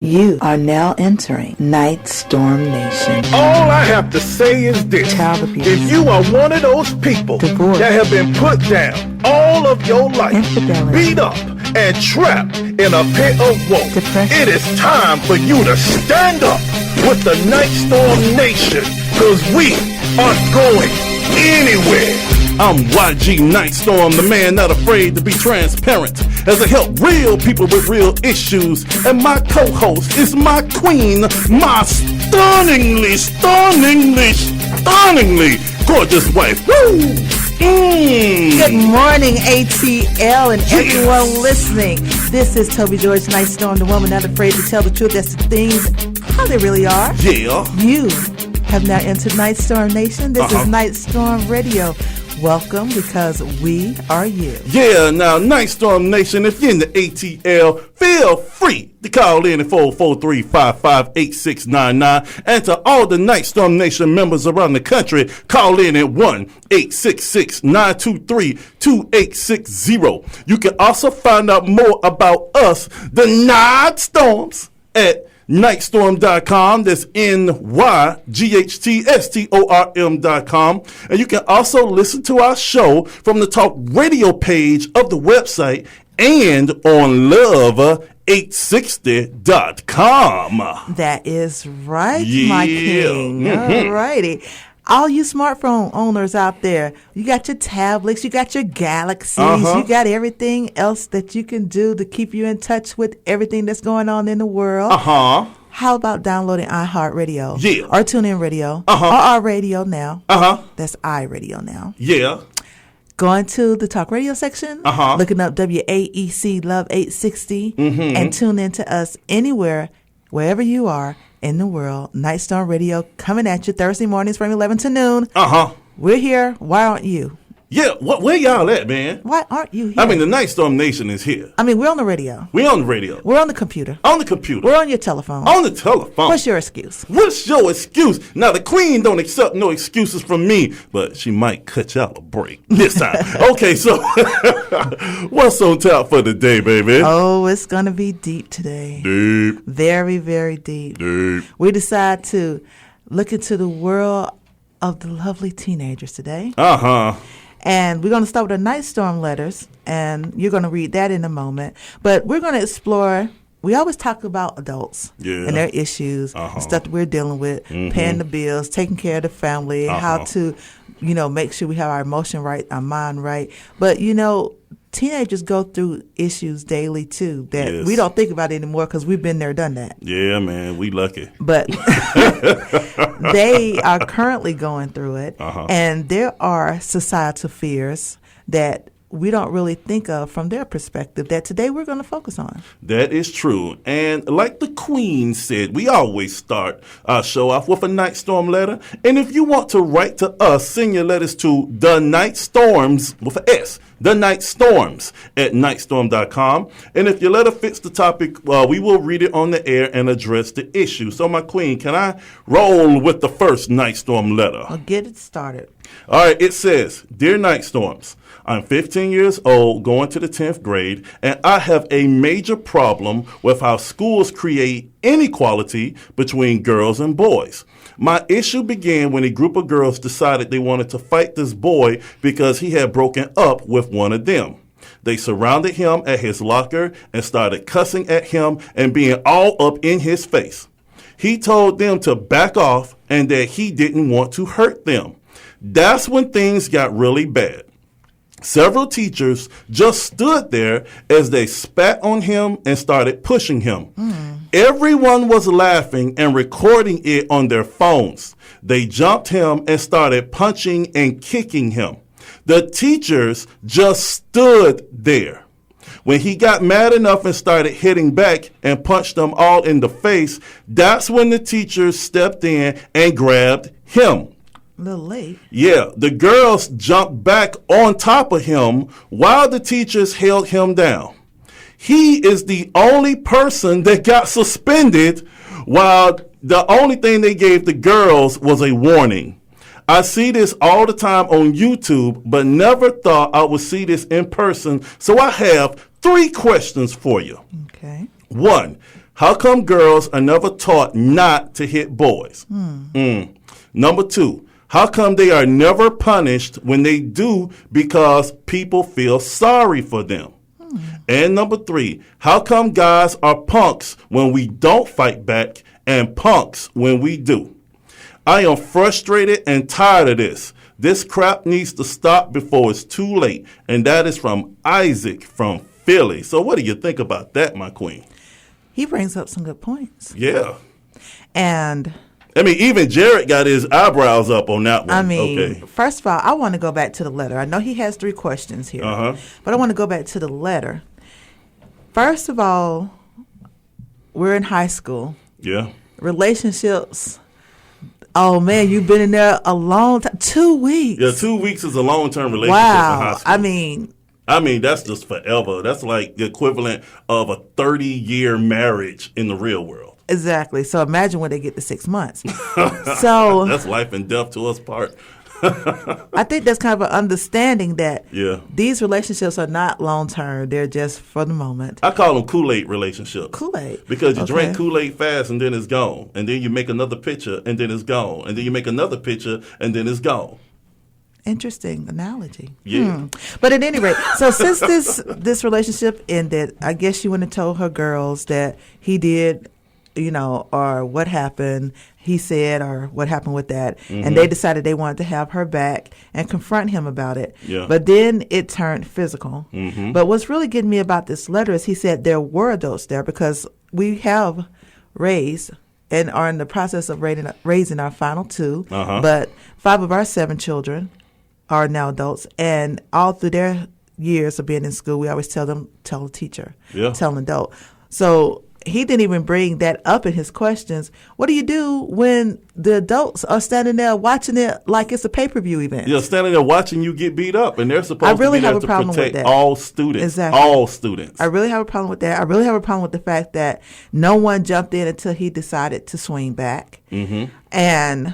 You are now entering Nyghtstorm Nation. All I have to say is this. Child abuse. If you are one of those people Divorce. that have been put down all of your life, Infidelity. beat up and trapped in a pit of woe, Depression. it is time for you to stand up with the Nyghtstorm Nation, because we aren't going anywhere. I'm NYGHTSTORM, the man not afraid to be transparent, as I help real people with real issues. And my co-host is my queen, my stunningly gorgeous wife. Woo! Good morning, ATL and everyone listening. This is Toby George Nyghtstorm, the woman not afraid to tell the truth. That's the things how they really are. Yeah. You have now entered Nyghtstorm Nation. This is Nyghtstorm Radio. Welcome, because we are you. Yeah, now, Nyghtstorm Nation, if you're in the ATL, feel free to call in at 443-558699. And to all the Nyghtstorm Nation members around the country, call in at 1-866-923-2860. You can also find out more about us, the Nyghtstorms, at Nyghtstorm.com. That's NYGHTSTORM.com. And you can also listen to our show from the talk radio page of the website and on Love860.com. That is right, my king. All righty. All you smartphone owners out there, you got your tablets, you got your galaxies, you got everything else that you can do to keep you in touch with everything that's going on in the world. How about downloading iHeartRadio? Yeah. Or Tunein Radio? Or iRadionow? That's iRadionow. Yeah. Going to the talk radio section, looking up WAEC Love 860, and tune in to us anywhere, wherever you are in the world. Nyghtstorm Radio coming at you Thursday mornings from 11 to noon. We're here. Why aren't you? Yeah, where y'all at, man? Why aren't you here? I mean, the Nyghtstorm Nation is here. I mean, we're on the radio. We on the radio. We're on the computer. On the computer. We're on your telephone. On the telephone. What's your excuse? What's your excuse? Now, the queen don't accept no excuses from me, but she might cut y'all a break this time. Okay, so what's on tap for the day, baby? Oh, it's going to be deep today. Deep. Very, very deep. Deep. We decide to look into the world of the lovely teenagers today. And we're going to start with the Nyghtstorm letters, and you're going to read that in a moment. But we're going to explore, we always talk about adults and their issues, and stuff that we're dealing with, paying the bills, taking care of the family, how to, make sure we have our emotion right, our mind right. But, teenagers go through issues daily, too, that we don't think about anymore because we've been there, done that. Yeah, man, we lucky. But they are currently going through it, and there are societal fears that we don't really think of from their perspective that today we're going to focus on. That is true. And like the queen said, we always start our show off with a Nyghtstorm letter. And if you want to write to us, send your letters to the Nyghtstorms with an S, the Nyghtstorms at Nyghtstorm.com. And if your letter fits the topic, we will read it on the air and address the issue. So, my queen, can I roll with the first Nyghtstorm letter? Well, get it started. All right, it says, Dear Nyghtstorms, I'm 15 years old, going to the 10th grade, and I have a major problem with how schools create inequality between girls and boys. My issue began when a group of girls decided they wanted to fight this boy because he had broken up with one of them. They surrounded him at his locker and started cussing at him and being all up in his face. He told them to back off and that he didn't want to hurt them. That's when things got really bad. Several teachers just stood there as they spat on him and started pushing him. Everyone was laughing and recording it on their phones. They jumped him and started punching and kicking him. The teachers just stood there. When he got mad enough and started hitting back and punched them all in the face, that's when the teachers stepped in and grabbed him. A little late. Yeah, the girls jumped back on top of him while the teachers held him down. He is the only person that got suspended, while the only thing they gave the girls was a warning. I see this all the time on YouTube, but never thought I would see this in person. So I have 3 questions for you. Okay. 1, How come girls are never taught not to hit boys? Number 2, how come they are never punished when they do because people feel sorry for them? And number 3, how come guys are punks when we don't fight back and punks when we do? I am frustrated and tired of this. This crap needs to stop before it's too late. And that is from Isaac from Philly. So what do you think about that, my queen? He brings up some good points. Yeah. And I mean, even Jared got his eyebrows up on that one. I mean, okay. First of all, I want to go back to the letter. I know he has 3 questions here, but I want to go back to the letter. First of all, we're in high school. Yeah. Relationships. Oh, man, you've been in there a long time. 2 weeks. Yeah, 2 weeks is a long-term relationship wow. in high school. I mean, that's just forever. That's like the equivalent of a 30-year marriage in the real world. Exactly. So imagine when they get to 6 months. So that's life and death to us part. I think that's kind of an understanding that these relationships are not long-term. They're just for the moment. I call them Kool-Aid relationships. Kool-Aid. Because you drink Kool-Aid fast and then it's gone. And then you make another picture and then it's gone. And then you make another picture and then it's gone. Interesting analogy. Yeah. But at any rate, so since this relationship ended, I guess she went and told her girls that he did, or what happened, he said, or what happened with that. And they decided they wanted to have her back and confront him about it. Yeah. But then it turned physical. But what's really getting me about this letter is he said there were adults there because we have raised and are in the process of raising our final 2. But 5 of our 7 children are now adults, and all through their years of being in school, we always tell a teacher, tell an adult. So he didn't even bring that up in his questions. What do you do when the adults are standing there watching it like it's a pay-per-view event? Yeah, standing there watching you get beat up, and they're supposed to be there to protect all students. Exactly. All students. I really have a problem with that. I really have a problem with the fact that no one jumped in until he decided to swing back. And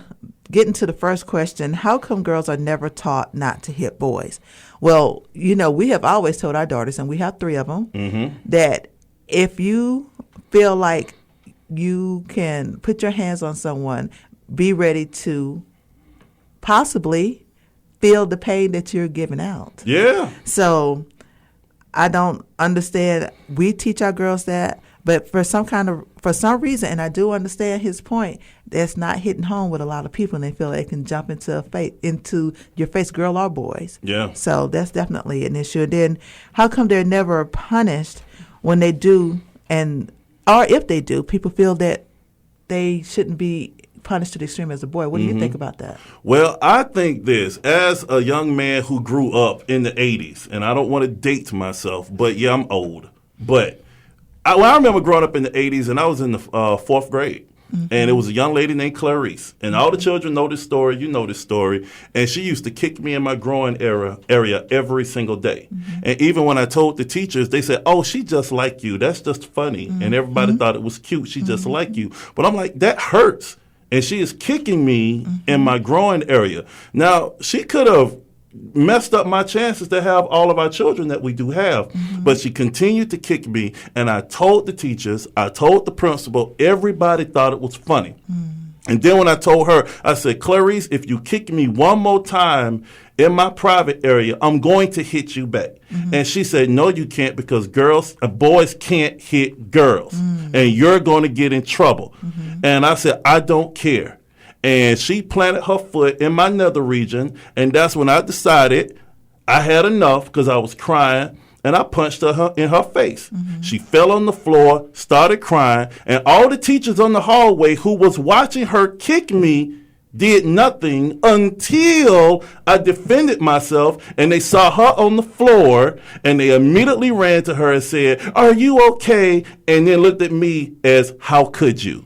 getting to the first question, how come girls are never taught not to hit boys? Well, we have always told our daughters, and we have 3 of them, that if you feel like you can put your hands on someone, be ready to possibly feel the pain that you're giving out. Yeah. So I don't understand. We teach our girls that, but for some reason, and I do understand his point, that's not hitting home with a lot of people, and they feel they can jump into your face, girl or boys. Yeah. So that's definitely an issue. And then how come they're never punished when they do, or if they do, people feel that they shouldn't be punished to the extreme as a boy? What do you think about that? Well, I think this, as a young man who grew up in the 80s, and I don't want to date myself, but yeah, I'm old. But I remember growing up in the 80s, and I was in the 4th grade. And it was a young lady named Clarice. And all the children know this story. You know this story. And she used to kick me in my groin area every single day. And even when I told the teachers, they said, oh, she just like you. That's just funny. And everybody thought it was cute. She just like you. But I'm like, that hurts. And she is kicking me in my groin area. Now, she could have messed up my chances to have all of our children that we do have. But she continued to kick me, and I told the teachers, I told the principal, everybody thought it was funny. And then when I told her, I said, Clarice, if you kick me one more time in my private area, I'm going to hit you back. And she said, no, you can't, because boys can't hit girls, and you're going to get in trouble. And I said, I don't care. And she planted her foot in my nether region, and that's when I decided I had enough because I was crying, and I punched her in her face. She fell on the floor, started crying, and all the teachers on the hallway who was watching her kick me did nothing until I defended myself, and they saw her on the floor, and they immediately ran to her and said, are you okay? And then looked at me as, how could you?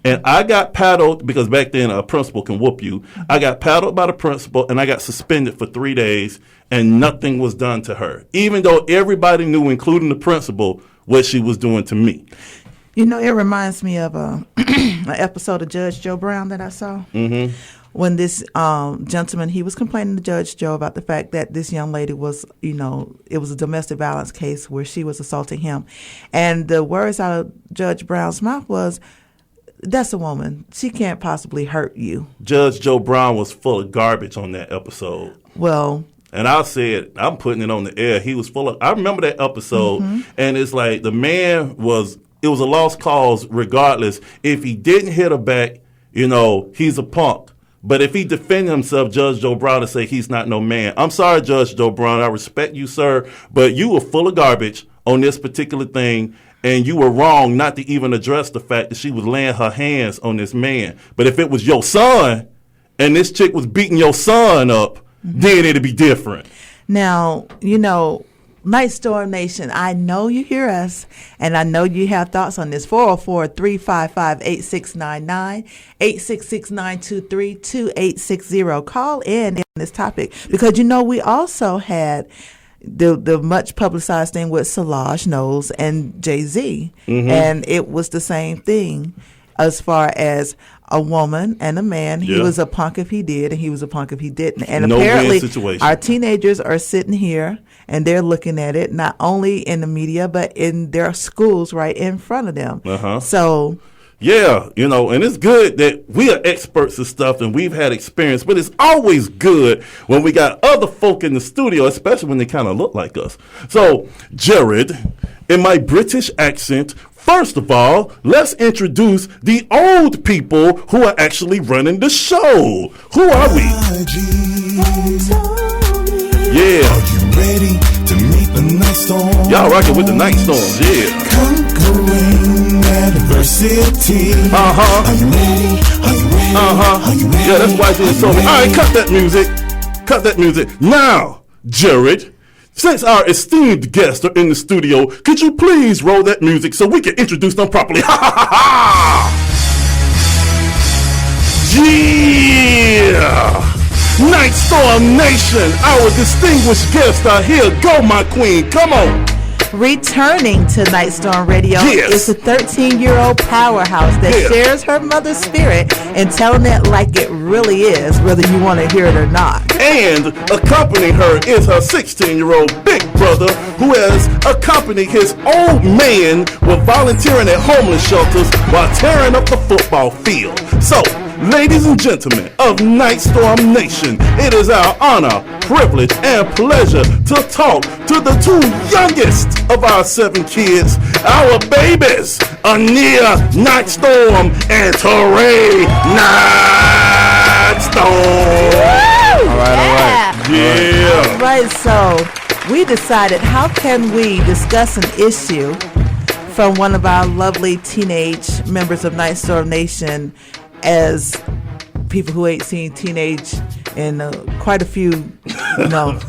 And I got paddled, because back then a principal can whoop you. I got paddled by the principal, and I got suspended for 3 days, and nothing was done to her, even though everybody knew, including the principal, what she was doing to me. It reminds me of an episode of Judge Joe Brown that I saw, when this gentleman, he was complaining to Judge Joe about the fact that this young lady was, it was a domestic violence case where she was assaulting him. And the words out of Judge Brown's mouth was, that's a woman. She can't possibly hurt you. Judge Joe Brown was full of garbage on that episode. Well, and I said, I'm putting it on the air. He was full of, I remember that episode, and it's like the man it was a lost cause regardless. If he didn't hit her back, he's a punk. But if he defended himself, Judge Joe Brown would say he's not no man. I'm sorry, Judge Joe Brown. I respect you, sir, but you were full of garbage on this particular thing, and you were wrong not to even address the fact that she was laying her hands on this man. But if it was your son and this chick was beating your son up, then it'd be different. Now, Nightstorm Nation, I know you hear us, and I know you have thoughts on this. 404-355-8699, 866-923-2860. Call in this topic because, we also had the much publicized thing with Solange Knowles and Jay-Z, and it was the same thing as far as a woman and a man. He was a punk if he did, and he was a punk if he didn't. And apparently, our teenagers are sitting here and they're looking at it not only in the media but in their schools right in front of them. So. Yeah, and it's good that we are experts of stuff and we've had experience, but it's always good when we got other folk in the studio, especially when they kind of look like us. So, Jared, in my British accent, first of all, let's introduce the old people who are actually running the show. Who are we? Yeah. Are you ready to meet the Nyghtstorms? Y'all rocking with the Nyghtstorms, yeah. Conquering adversity. Are you ready? Are you ready? Are you ready? Yeah, that's why it's so. All right, cut that music. Cut that music. Now, Jared, since our esteemed guests are in the studio, could you please roll that music so we can introduce them properly? Ha ha ha ha! Yeah! Nyghtstorm Nation, our distinguished guests are here. Go, my queen, come on. Returning to Nyghtstorm Radio is a 13-year-old powerhouse that shares her mother's spirit and telling it like it really is, whether you want to hear it or not. And accompanying her is her 16-year-old big brother who has accompanied his old man with volunteering at homeless shelters while tearing up the football field. So, ladies and gentlemen of Nyghtstorm Nation, it is our honor, privilege, and pleasure to talk to the two youngest of our 7 kids, our babies, Ania Nyghtstorm and Tunein Nyghtstorm. All right. Yeah. All right, so we decided, how can we discuss an issue from one of our lovely teenage members of Nyghtstorm Nation as people who ain't seen teenage in quite a few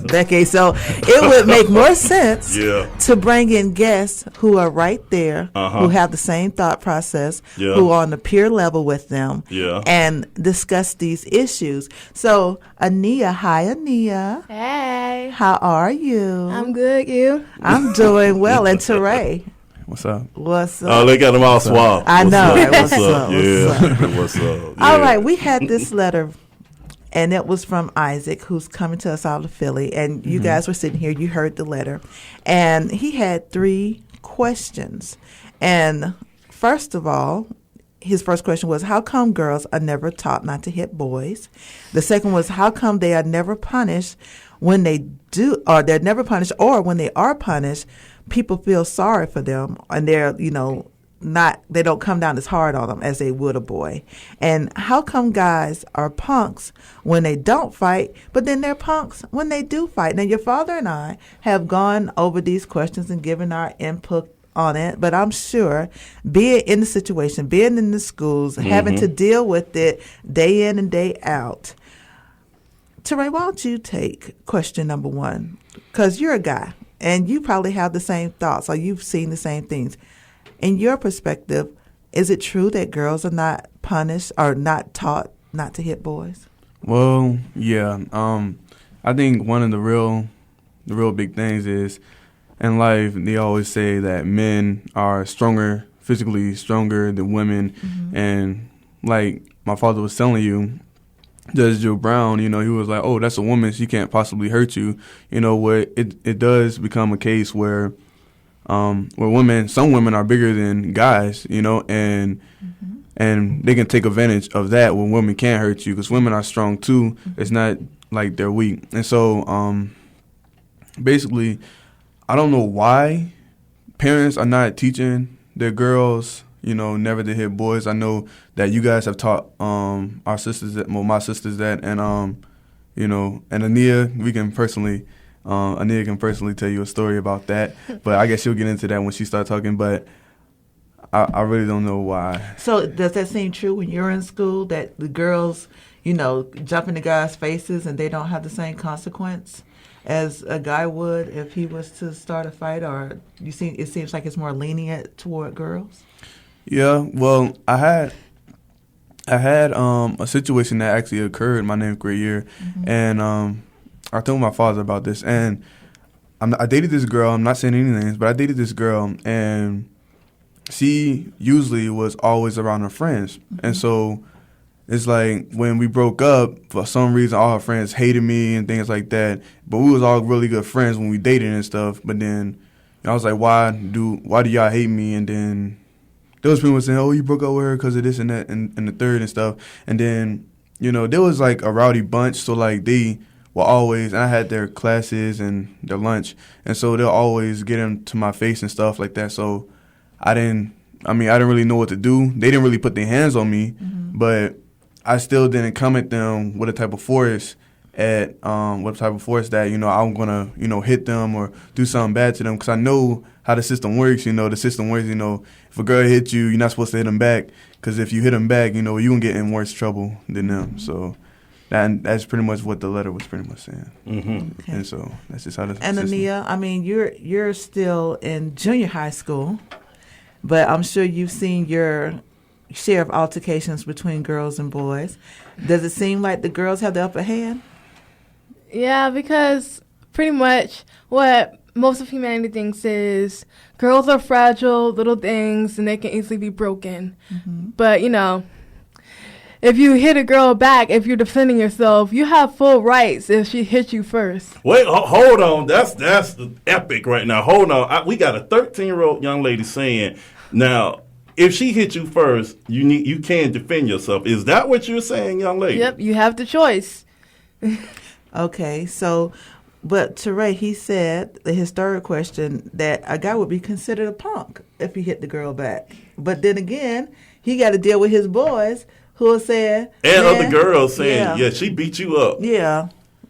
decades. So it would make more sense to bring in guests who are right there, who have the same thought process, who are on the peer level with them, and discuss these issues. So, Ania, hi, Ania. Hey. How are you? I'm good, you? I'm doing well. And Teray. What's up? What's up? Oh, they got them all swapped. I know. What's up? Yeah. What's up? Yeah. All right, we had this letter, and it was from Isaac, who's coming to us out of Philly. And you guys were sitting here. You heard the letter. And he had 3 questions. And first of all, his first question was, how come girls are never taught not to hit boys? The second was, how come they are never punished when they do, or they're never punished, or when they are punished, people feel sorry for them, and they're, they don't come down as hard on them as they would a boy. And how come guys are punks when they don't fight, but then they're punks when they do fight? Now, your father and I have gone over these questions and given our input on it, but I'm sure being in the situation, being in the schools, having to deal with it day in and day out. Teray, why don't you take question number 1? Because you're a guy, and you probably have the same thoughts, or you've seen the same things. In your perspective, is it true that girls are not punished or not taught not to hit boys? Well, yeah. I think one of the real big things is, in life, they always say that men are physically stronger than women. And like my father was telling you, Judge Joe Brown, he was like, oh, that's a woman, she can't possibly hurt you. Where it does become a case where some women are bigger than guys, and they can take advantage of that when women can't hurt you, because women are strong too. It's not like they're weak. And so basically, I don't know why parents are not teaching their girls, never to hit boys. I know that you guys have taught our sisters that, my sisters that, and and Ania, Ania can personally tell you a story about that, but I guess she'll get into that when she starts talking. But I really don't know why. So does that seem true when you're in school, that the girls, jump into guys' faces and they don't have the same consequence as a guy would if he was to start a fight, or it seems like it's more lenient toward girls? Yeah, well, I had a situation that actually occurred my 9th grade year, and I told my father about this, and I dated this girl. I'm not saying any names, but I dated this girl, and she usually was always around her friends, and so it's like when we broke up, for some reason, all her friends hated me and things like that. But we was all really good friends when we dated and stuff. But then I was like, why do y'all hate me? And then those people were saying, oh, you broke up with her because of this and that and the third and stuff. And then, there was like a rowdy bunch. So like they were always, and I had their classes and their lunch. And so they'll always get into my face and stuff like that. So I didn't really know what to do. They didn't really put their hands on me, but I still didn't come at them with a type of force that, I'm gonna, hit them or do something bad to them, because I know how the system works. The system works, if a girl hits you, you're not supposed to hit them back, because if you hit them back, you're gonna get in worse trouble than them. So that's pretty much what the letter was pretty much saying. Okay. And so that's just how the And system. Ania, you're still in junior high school, but I'm sure you've seen your share of altercations between girls and boys. Does it seem like the girls have the upper hand? Yeah, because pretty much what most of humanity thinks is girls are fragile little things and they can easily be broken. But, if you hit a girl back, if you're defending yourself, you have full rights if she hits you first. Wait, hold on. That's the epic right now. Hold on. We got a 13-year-old young lady saying, now, if she hits you first, you can defend yourself. Is that what you're saying, young lady? Yep, you have the choice. Okay, so, but Teray, he said, the historic question, that a guy would be considered a punk if he hit the girl back. But then again, he got to deal with his boys who are saying, and other girls saying, yeah, she beat you up. Yeah.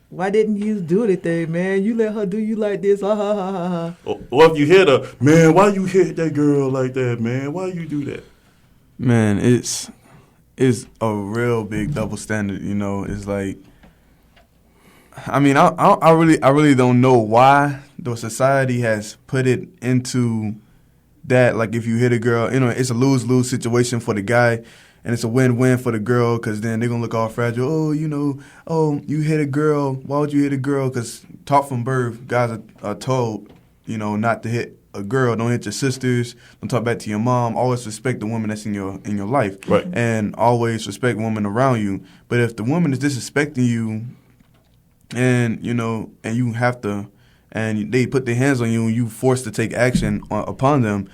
Why didn't you do anything, man? You let her do you like this, ha, ha, ha, ha, ha. Or if you hit her, man, why you hit that girl like that, man? Why you do that? Man, it's a real big double standard, It's like, I really don't know why the society has put it into that. Like, if you hit a girl, it's a lose-lose situation for the guy. And it's a win-win for the girl, because then they're going to look all fragile. Oh, you hit a girl. Why would you hit a girl? Because taught from birth, guys are told, not to hit a girl. Don't hit your sisters. Don't talk back to your mom. Always respect the woman that's in your life. Right. And always respect women around you. But if the woman is disrespecting you and you have to, and they put their hands on you and you forced to take action upon them,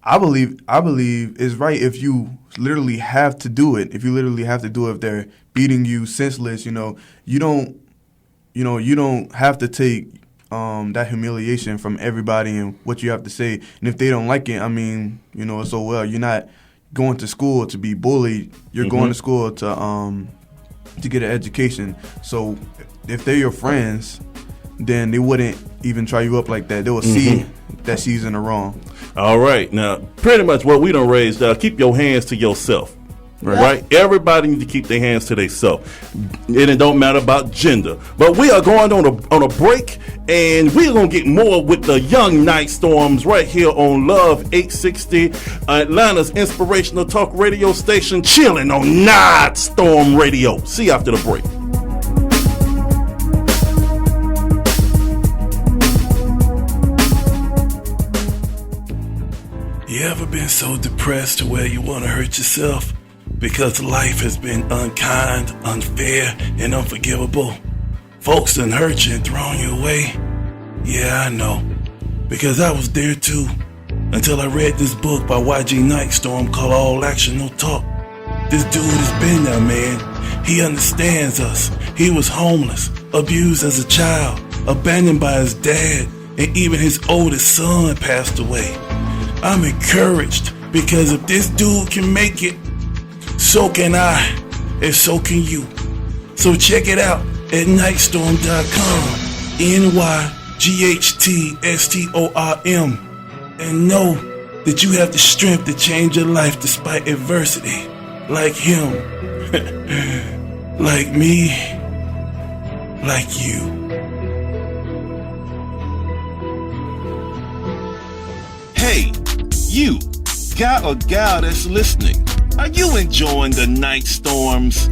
I believe it's right if you literally have to do it. If you literally have to do it, if they're beating you senseless, you don't have to take that humiliation from everybody and what you have to say. And if they don't like it, so well, you're not going to school to be bullied. You're going to school to get an education. So if they're your friends, then they wouldn't even try you up like that. They will see that she's in the wrong. All right. Now, pretty much what we done raised, keep your hands to yourself. Right? Everybody needs to keep their hands to themselves. It don't matter about gender. But we are going on a break, and we're going to get more with the young Nyghtstorms right here on Love 860, Atlanta's inspirational talk radio station, chilling on Nyghtstorm Radio. See you after the break. You ever been so depressed to where you want to hurt yourself? because life has been unkind, unfair, and unforgivable. Folks done hurt you and thrown you away. Yeah, I know, because I was there too, until I read this book by NYGHTSTORM called All Action No Talk. This dude has been there, man. He understands us. He was homeless, abused as a child, abandoned by his dad, and even his oldest son passed away. I'm encouraged because if this dude can make it, so can I, and so can you. So check it out at Nyghtstorm.com, NYGHTSTORM, and know that you have the strength to change your life despite adversity, like him, like me, like you. Hey, you, guy or gal that's listening, are you enjoying the night storms?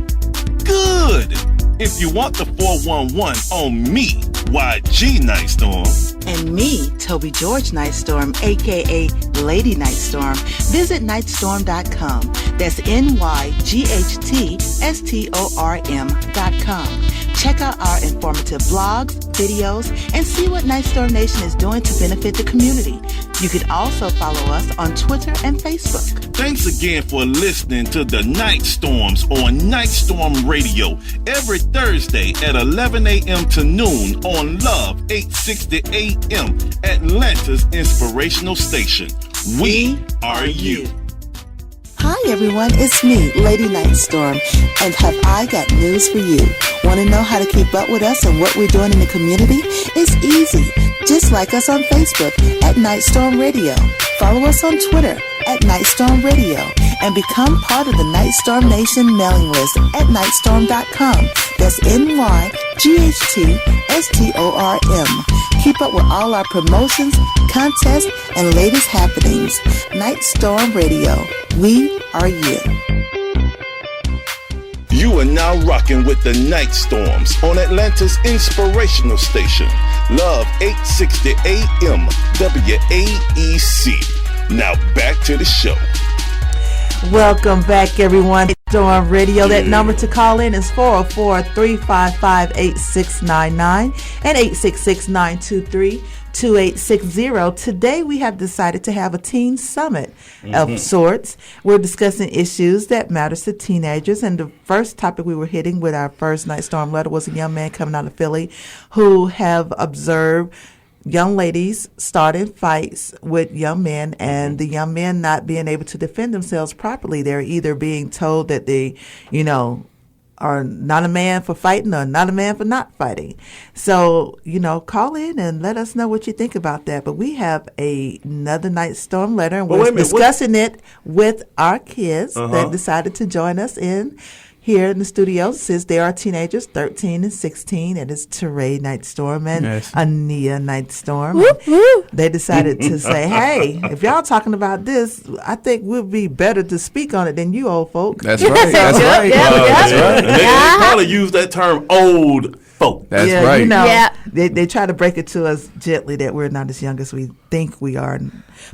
Good! If you want the 411 on me, YG Nightstorm, And me, Toby George Nightstorm, a.k.a. Lady Nightstorm, visit Nyghtstorm.com. That's NYGHTSTORM.com. Check out our informative blogs, videos, and see what Nightstorm Nation is doing to benefit the community. You can also follow us on Twitter and Facebook. thanks again for listening to the Night Storms on Nyghtstorm Radio every Thursday at 11 a.m. to noon on Love 860 a.m. Atlanta's inspirational station. We are you. Hi everyone, it's me, Lady Nightstorm, and have I got news for you. Want to know how to keep up with us and what we're doing in the community? It's easy. Just like us on Facebook at Nyghtstorm Radio. Follow us on Twitter at Nyghtstorm Radio and become part of the Nyghtstorm Nation mailing list at Nyghtstorm.com. That's NYGHTSTORM. Keep up with all our promotions, contests, and latest happenings. Nyghtstorm Radio. We are you. You are now rocking with the Night Storms on Atlanta's inspirational station, Love 860 AM WAEC. Now back to the show. Welcome back, everyone. Storm Radio. That number to call in is 404-355-8699 and 866-923-2860. Today we have decided to have a teen summit of sorts. We're discussing issues that matters to teenagers, and the first topic we were hitting with our first Night Storm letter was a young man coming out of Philly who have observed young ladies starting fights with young men, and the young men not being able to defend themselves properly. They're either being told that they, are not a man for fighting or not a man for not fighting. So, call in and let us know what you think about that. But we have another Night Storm letter, and we're discussing it with our kids that decided to join us here in the studio, since they are teenagers, 13 and 16, and it's Teray Nightstorm and Ania Nightstorm. They decided to say, hey, if y'all talking about this, I think we'll be better to speak on it than you old folk. That's right. That's right. That's right. And they probably use that term old folk. That's right. They try to break it to us gently that we're not as young as we think we are.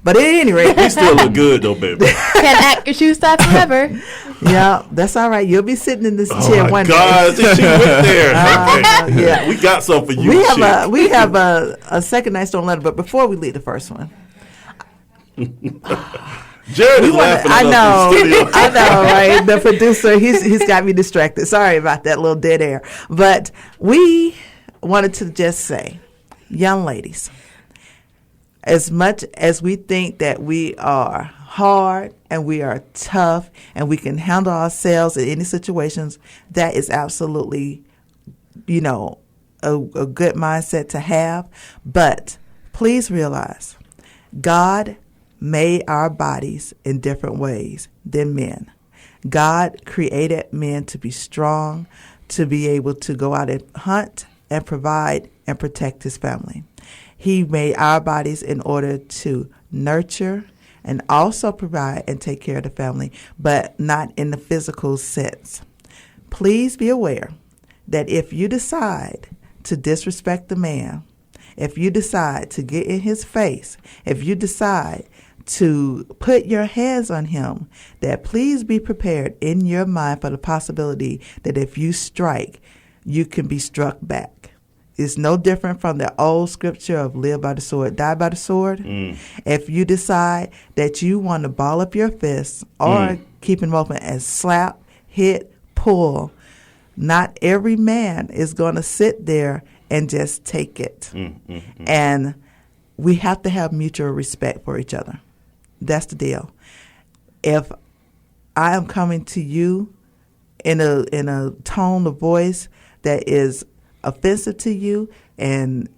But at any rate, we still look good though, baby. Can't act your shoes tied forever. Yeah, that's all right. You'll be sitting in this chair one day. Oh my God, she went there. Okay. Yeah, we got something for you. We have a second Night Storm letter, but before we leave the first one, Jared is laughing. I know, right? The producer, he's got me distracted. Sorry about that little dead air. But we wanted to just say, young ladies, as much as we think that we are hard and we are tough and we can handle ourselves in any situations, that is absolutely, a good mindset to have. But please realize, God made our bodies in different ways than men. God created men to be strong, to be able to go out and hunt and provide and protect his family. He made our bodies in order to nurture and also provide and take care of the family, but not in the physical sense. Please be aware that if you decide to disrespect the man, if you decide to get in his face, if you decide to put your hands on him, that please be prepared in your mind for the possibility that if you strike, you can be struck back. It's no different from the old scripture of live by the sword, die by the sword. If you decide that you want to ball up your fists or keep them open and slap, hit, pull, not every man is going to sit there and just take it. And we have to have mutual respect for each other. That's the deal. If I am coming to you in a tone of voice that is offensive to you and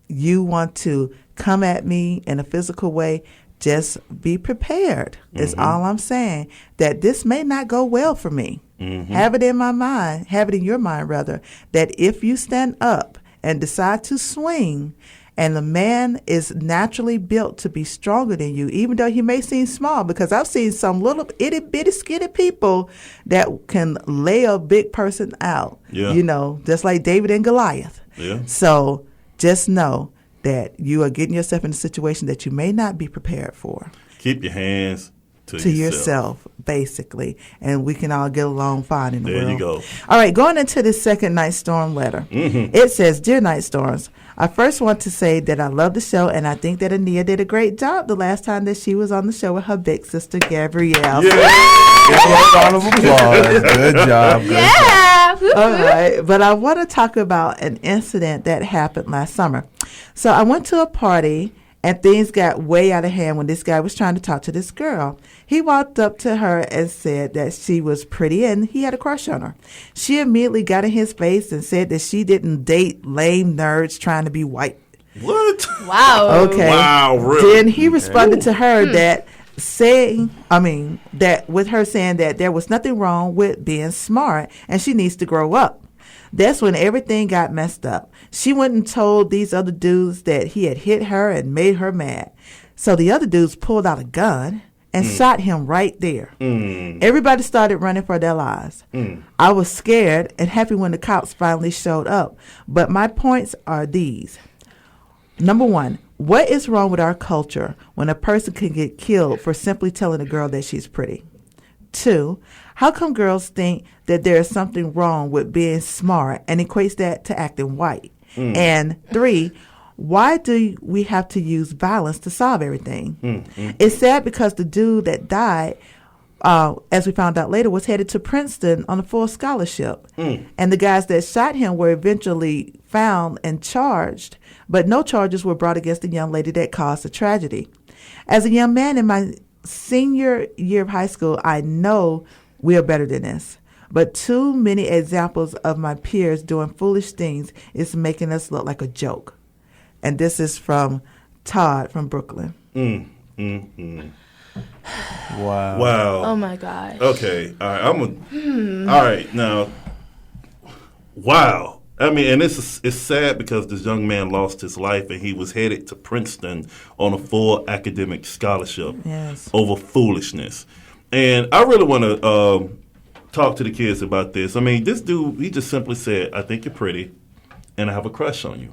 you want to come at me in a physical way, just be prepared. Is all I'm saying. That this may not go well for me. Have it in my mind, have it in your mind rather, that if you stand up and decide to swing, and the man is naturally built to be stronger than you, even though he may seem small, because I've seen some little itty bitty skinny people that can lay a big person out, just like David and Goliath. So just know that you are getting yourself in a situation that you may not be prepared for. Keep your hands to yourself, basically, and we can all get along fine in the world. There you go. All right, going into the second Night Storm letter. It says, Dear Night Storms, I first want to say that I love the show, and I think that Ania did a great job the last time that she was on the show with her big sister, Gabrielle. Round of applause. Good job. Yeah. All right, but I want to talk about an incident that happened last summer. So I went to a party, and things got way out of hand when this guy was trying to talk to this girl. He walked up to her and said that she was pretty and he had a crush on her. She immediately got in his face and said that she didn't date lame nerds trying to be white. What? Wow. Okay. Wow, really? Then he responded to her that with her saying that there was nothing wrong with being smart and she needs to grow up. That's when everything got messed up. She went and told these other dudes that he had hit her and made her mad. So the other dudes pulled out a gun and shot him right there. Everybody started running for their lives. I was scared and happy when the cops finally showed up. But my points are these. Number one, what is wrong with our culture when a person can get killed for simply telling a girl that she's pretty? 2, how come girls think that there is something wrong with being smart and equates that to acting white? And 3, why do we have to use violence to solve everything? It's sad because the dude that died, as we found out later, was headed to Princeton on a full scholarship. And the guys that shot him were eventually found and charged, but no charges were brought against the young lady that caused the tragedy. As a young man in my senior year of high school, I know we are better than this. But too many examples of my peers doing foolish things is making us look like a joke. And this is from Todd from Brooklyn. Wow. Oh my gosh. Okay. All right. All right. Now. Wow. I mean, and it's sad because this young man lost his life and he was headed to Princeton on a full academic scholarship over foolishness. And I really want to talk to the kids about this. I mean, this dude, he just simply said, I think you're pretty and I have a crush on you.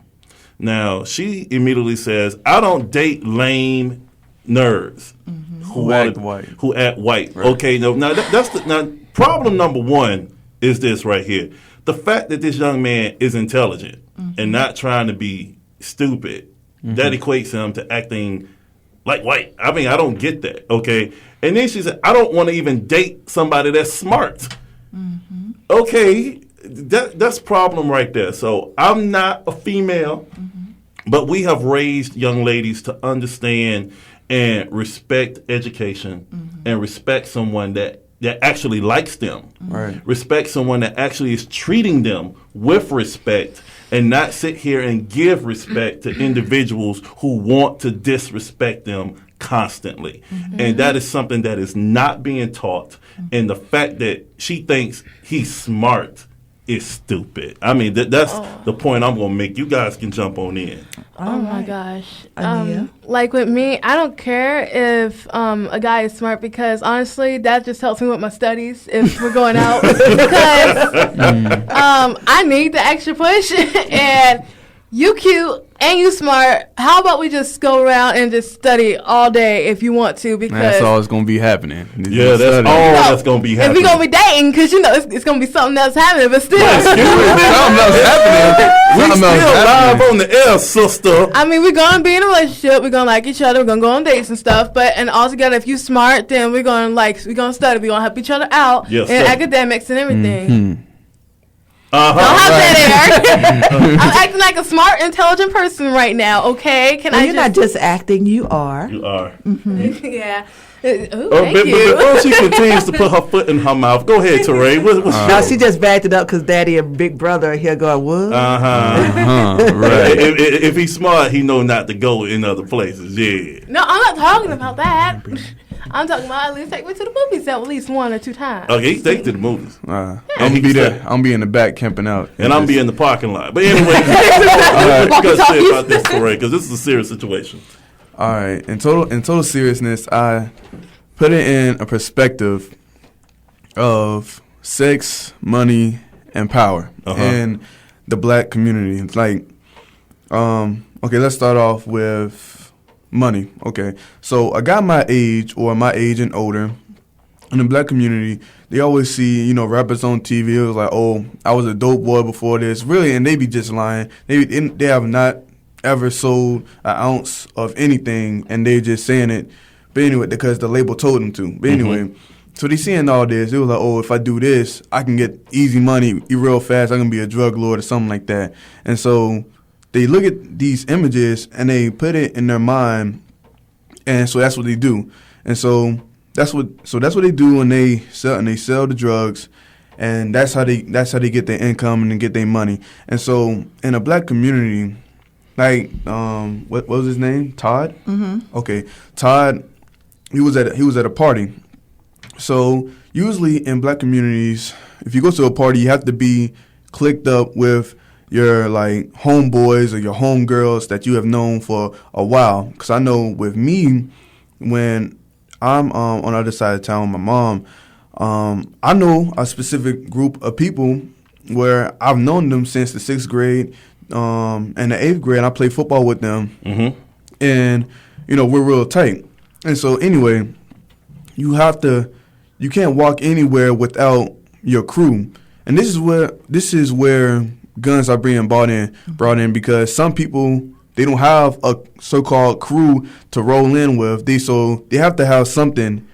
Now, she immediately says, I don't date lame nerds who act white. Right. Okay, now problem number one is this right here. The fact that this young man is intelligent and not trying to be stupid, that equates him to acting like white. I mean, I don't get that, okay? And then she said, I don't want to even date somebody that's smart. Okay, that's problem right there. So I'm not a female, but we have raised young ladies to understand and respect education and respect someone that actually likes them, respect someone that actually is treating them with respect and not sit here and give respect to individuals who want to disrespect them constantly. And that is something that is not being taught. And the fact that she thinks he's smart is stupid. I mean, that's the point I'm going to make. You guys can jump on in. Oh my gosh. Like with me, I don't care if a guy is smart because honestly, that just helps me with my studies if we're going out because I need the extra push and you cute, and you smart, how about we just go around and just study all day if you want to? Because that's all that's going to be happening. Yeah, that's all that's going to be happening. If we're going to be dating, because, it's going to be something else happening, but still. Something else happening. We still live on the air, sister. I mean, we're going to be in a relationship. We're going to like each other. We're going to go on dates and stuff. And altogether, if you smart, then we're going to study. We're going to help each other out in academics and everything. Mm-hmm. Don't have that, Eric. I'm acting like a smart, intelligent person right now, okay? You're not just acting, you are. You are. Mm-hmm. Yeah. Ooh, thank you. Before she continues to put her foot in her mouth, go ahead, Teray. No, she just backed it up because Daddy and Big Brother are here going, what? Right. If he's smart, he know not to go in other places. Yeah. No, I'm not talking about that. I'm talking about at least take me to the movies at least 1 or 2 times. Okay, he take to the movies. I'm gonna be there. I'm gonna be in the back camping out, and I'm be in the parking lot. But anyway, what you gotta say about this, Teray? Because this is a serious situation. All right. In total seriousness, I put it in a perspective of sex, money, and power in the black community. It's like, okay, let's start off with money. Okay, so a guy my age and older in the black community, they always see, rappers on TV. It was like, oh, I was a dope boy before this. Really, and they be just lying. They have not ever sold an ounce of anything, and they just saying it. But anyway, because the label told them to. But anyway, so they seeing all this. It was like, oh, if I do this, I can get easy money real fast. I can be a drug lord or something like that. And so they look at these images and they put it in their mind, and so that's what they do. And so that's what they do when they sell the drugs, and that's how they get their income and get their money. And so in a black community, like what was his name? Todd? Mm-hmm. Okay, Todd. He was at a party. So usually in black communities, if you go to a party, you have to be clicked up with your like homeboys or your homegirls that you have known for a while. Because I know with me, when I'm on the other side of town with my mom, I know a specific group of people where I've known them since the 6th grade and the 8th grade. And I play football with them, and we're real tight. And so anyway, you can't walk anywhere without your crew. And this is where guns are being brought in because some people, they don't have a so-called crew to roll in with. They have to have something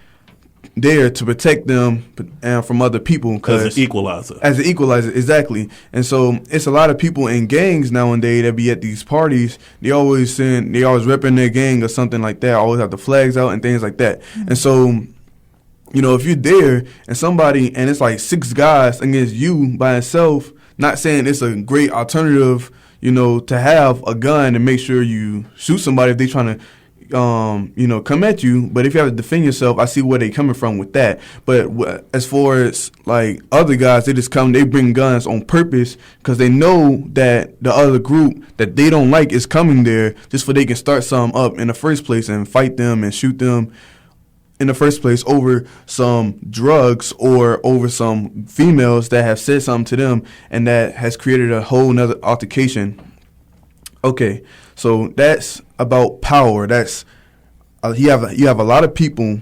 there to protect them and from other people. As an equalizer. As an equalizer, exactly. And so it's a lot of people in gangs nowadays that be at these parties. They always repping their gang or something like that. Always have the flags out and things like that. Mm-hmm. And so, if you're there and it's like 6 guys against you by itself, not saying it's a great alternative, to have a gun and make sure you shoot somebody if they trying to come at you. But if you have to defend yourself, I see where they coming from with that. But as far as like other guys, they bring guns on purpose because they know that the other group that they don't like is coming there just so they can start something up in the first place and fight them and shoot them in the first place over some drugs or over some females that have said something to them and that has created a whole nother altercation. Okay, so that's about power. That's you have a lot of people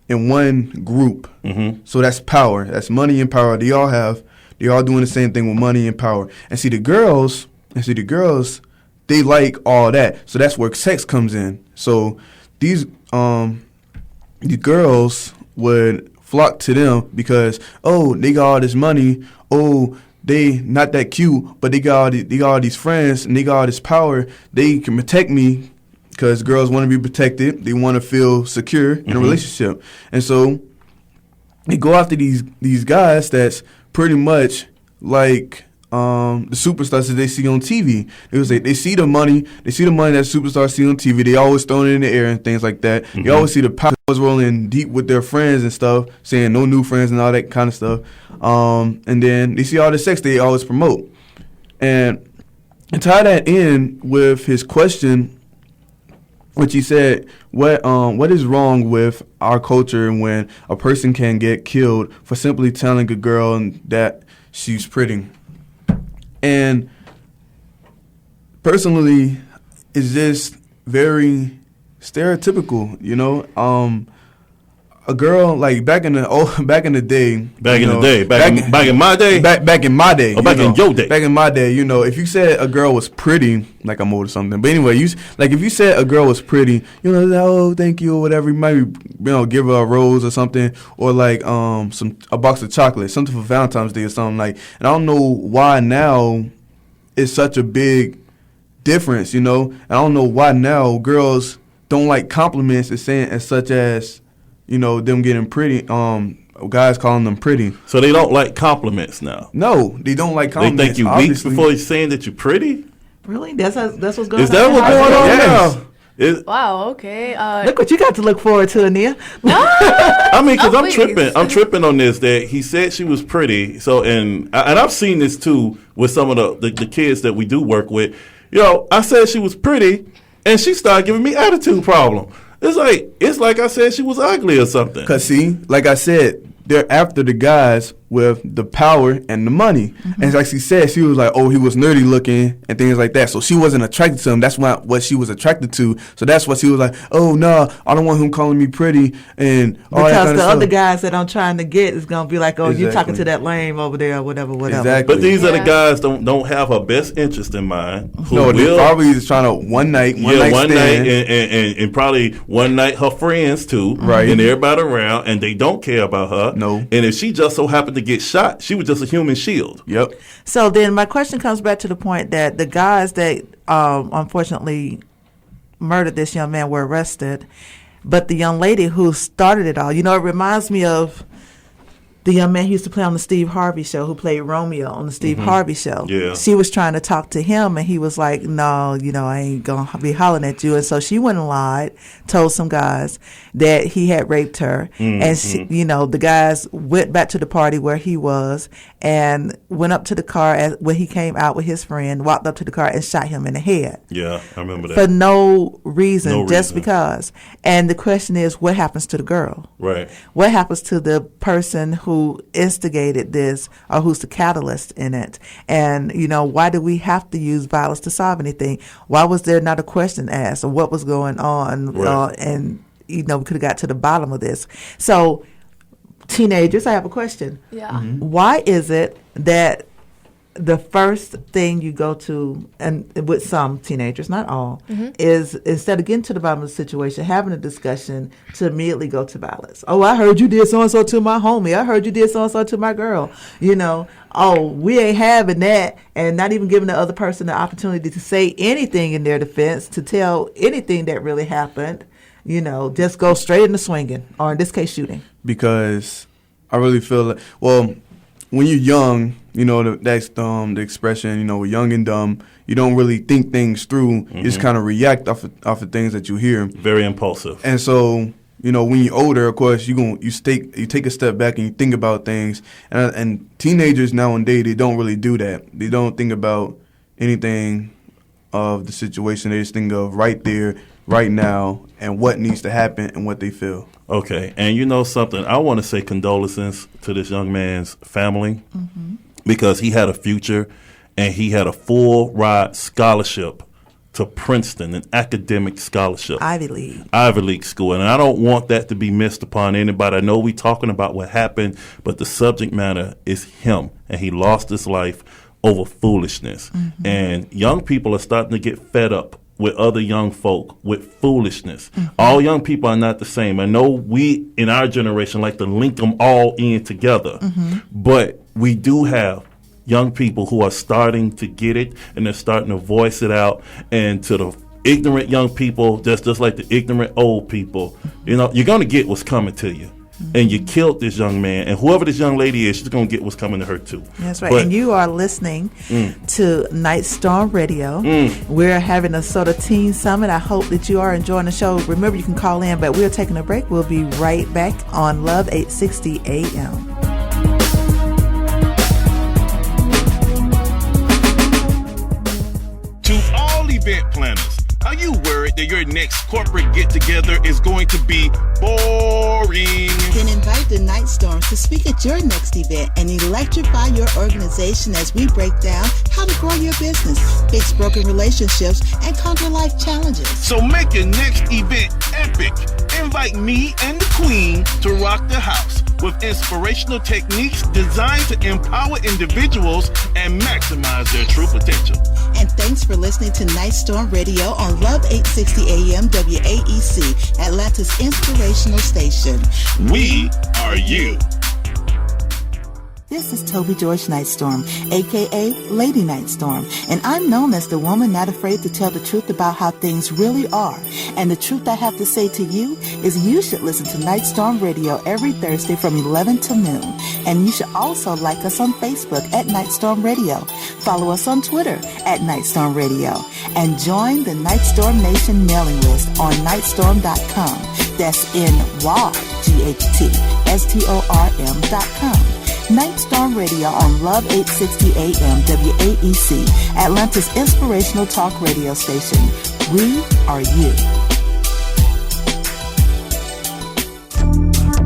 in one group. Mm-hmm. So that's power. That's money and power. They all doing the same thing with money and power. And see the girls, they like all that. So that's where sex comes in. So these the girls would flock to them because, oh, they got all this money. Oh, they not that cute, but they got all these friends and they got all this power. They can protect me because girls want to be protected. They want to feel secure in a relationship. And so they go after these guys that's pretty much like the superstars that they see on TV. It was like they see the money that superstars see on TV. They always throwing it in the air and things like that. Mm-hmm. You always see the power rolling deep with their friends and stuff, saying no new friends and all that kind of stuff. And then they see all the sex they always promote. And tie that in with his question, which he said, what is wrong with our culture when a person can get killed for simply telling a girl that she's pretty? And personally, is just very stereotypical, you know. A girl like back in the day, back in my day, back in your day, you know, if you said a girl was pretty, like I'm old or something, but anyway, if you said a girl was pretty, you know, oh, thank you or whatever, you might, you know, give her a rose or something, or like a box of chocolate, something for Valentine's Day or something, like. And I don't know why now it's such a big difference, you know. And I don't know why now girls don't like compliments as such as, you know, them getting pretty, guys calling them pretty. So they don't like compliments now? No, they don't like compliments. They think you weak before you're saying that you're pretty? Really? That's what's going on? Is that what's going on now? Wow, okay. Look what you got to look forward to, Ania. I mean, because I'm tripping on this, that he said she was pretty. So, and I've seen this too with some of the kids that we do work with. You know, I said she was pretty, and she started giving me attitude problem. It's like I said she was ugly or something. Because, see, like I said, they're after the guys with the power and the money. Mm-hmm. And like she said, she was like, oh, he was nerdy looking and things like that. So she wasn't attracted to him. That's not what she was attracted to. So that's what she was like, oh, no, I don't want him calling me pretty. And all that kind of the stuff. other guys that I'm trying to get is going to be like, oh, Exactly. you talking to that lame over there or whatever. Exactly. But these are the guys don't have her best interest in mind. No, they probably just trying to one night and probably one night her friends too. Right. And everybody around, and they don't care about her. No. And if she just so happened to get shot, she was just a human shield. Yep. So then my question comes back to the point that the guys that unfortunately murdered this young man were arrested, but the young lady who started it all, you know, it reminds me of the young man who used to play on the Steve Harvey show, who played Romeo on the Steve Harvey show. Yeah. She was trying to talk to him, and he was like, no, you know, I ain't going to be hollering at you. And so she went and lied, told some guys that he had raped her. Mm-hmm. And, she, you know, the guys went back to the party where he was and went up to the car when he came out with his friend, walked up to the car and shot him in the head. Yeah, I remember that. For no reason, just because. And the question is, what happens to the girl? Right. What happens to the person who instigated this or who's the catalyst in it? And, you know, why do we have to use violence to solve anything? Why was there not a question asked, or what was going on? Right. And, you know, we could have got to the bottom of this. So, teenagers, I have a question. Yeah. Mm-hmm. Why is it that the first thing you go to, and with some teenagers, not all, is instead of getting to the bottom of the situation, having a discussion, to immediately go to violence? Oh, I heard you did so-and-so to my homie. I heard you did so-and-so to my girl. You know, oh, we ain't having that, and not even giving the other person the opportunity to say anything in their defense, to tell anything that really happened. You know, just go straight into swinging, or in this case, shooting. Because I really feel like, well, when you're young, you know, that's the expression, you know, we're young and dumb. You don't really think things through. You just kind of react off of things that you hear. Very impulsive. And so, you know, when you're older, of course, you take a step back and you think about things. And teenagers nowadays, they don't really do that. They don't think about anything of the situation. They just think of right there, right now, and what needs to happen and what they feel. Okay, and you know something? I want to say condolences to this young man's family because he had a future and he had a full ride scholarship to Princeton, an academic scholarship. Ivy League school. And I don't want that to be missed upon anybody. I know we're talking about what happened, but the subject matter is him, and he lost his life over foolishness. And young people are starting to get fed up with other young folk with foolishness. All young people are not the same. I know we in our generation like to link them all in together, but we do have young people who are starting to get it, and they're starting to voice it out. And to the ignorant young people, just like the ignorant old people, you know, you're going to get what's coming to you. And you killed this young man, and whoever this young lady is, she's going to get what's coming to her too. That's right. But, and you are listening to Nyghtstorm Radio. We're having a sort of teen summit. I hope that you are enjoying the show. Remember, you can call in, but we're taking a break. We'll be right back on Love 860 AM. To all event planners, are you worried that your next corporate get-together is going to be boring. Then invite the Nyghtstorms to speak at your next event and electrify your organization as we break down how to grow your business, fix broken relationships, and conquer life challenges. So make your next event epic. Invite me and the Queen to rock the house with inspirational techniques designed to empower individuals and maximize their true potential. And thanks for listening to Nyghtstorm Radio on Love 860 AM WAEC, Atlanta's inspirational station. We are you. This is Toby George Nyghtstorm, a.k.a. Lady Nyghtstorm, and I'm known as the woman not afraid to tell the truth about how things really are. And the truth I have to say to you is you should listen to Nyghtstorm Radio every Thursday from 11 to noon. And you should also like us on Facebook at Nyghtstorm Radio. Follow us on Twitter at Nyghtstorm Radio. And join the Nyghtstorm Nation mailing list on Nyghtstorm.com. That's NYGHTSTORM.com. Nyghtstorm Radio on Love 860 AM WAEC, Atlanta's inspirational talk radio station. We are you.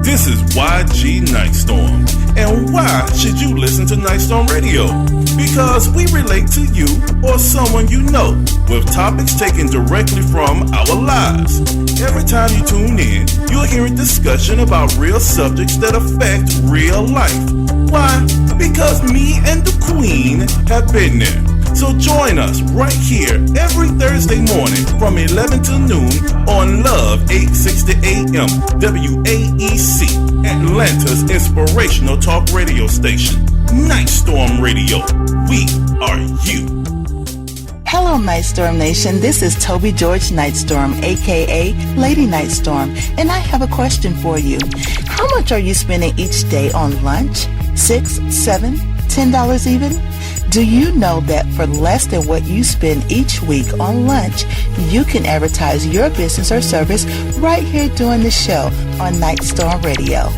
This is YG Nyghtstorm. And why should you listen to Nyghtstorm Radio? Because we relate to you or someone you know with topics taken directly from our lives. Every time you tune in, you'll hear a discussion about real subjects that affect real life. Why? Because me and the Queen have been there. So join us right here every Thursday morning from 11 to noon on Love 860 AM WAEC, Atlanta's inspirational talk radio station. Nyghtstorm Radio. We are you. Hello, Nyghtstorm Nation. This is Toby George Nyghtstorm, a.k.a. Lady Nyghtstorm, and I have a question for you. How much are you spending each day on lunch? $6, $7, $10 even? Do you know that for less than what you spend each week on lunch, you can advertise your business or service right here doing the show on Nyghtstorm Radio?